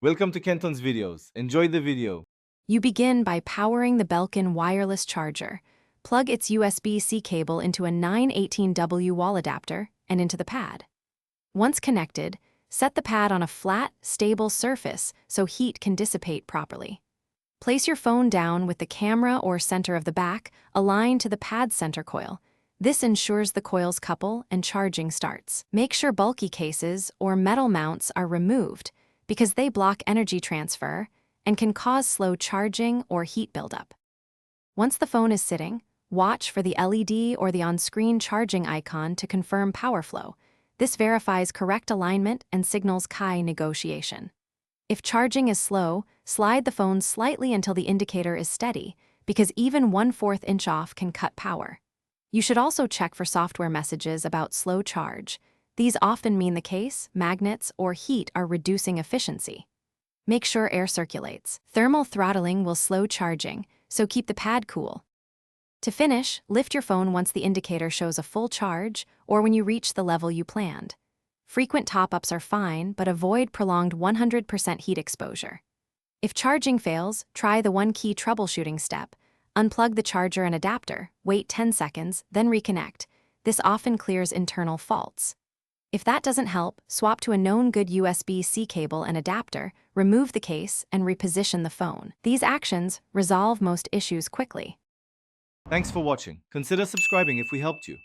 Welcome to Kenton's videos. Enjoy the video. You begin by powering the Belkin wireless charger. Plug its USB-C cable into a 918W wall adapter and into the pad. Once connected, set the pad on a flat, stable surface so heat can dissipate properly. Place your phone down with the camera or center of the back aligned to the pad's center coil. This ensures the coils couple and charging starts. Make sure bulky cases or metal mounts are removed because they block energy transfer and can cause slow charging or heat buildup. Once the phone is sitting, watch for the LED or the on-screen charging icon to confirm power flow. This verifies correct alignment and signals high negotiation. If charging is slow, slide the phone slightly until the indicator is steady, because even 1/4 inch off can cut power. You should also check for software messages about slow charge. These often mean the case, magnets, or heat are reducing efficiency. Make sure air circulates. Thermal throttling will slow charging, so keep the pad cool. To finish, lift your phone once the indicator shows a full charge or when you reach the level you planned. Frequent top-ups are fine, but avoid prolonged 100% heat exposure. If charging fails, try the one-key troubleshooting step. Unplug the charger and adapter, wait 10 seconds, then reconnect. This often clears internal faults. If that doesn't help, swap to a known good USB-C cable and adapter, remove the case, and reposition the phone. These actions resolve most issues quickly. Thanks for watching. Consider subscribing if we helped you.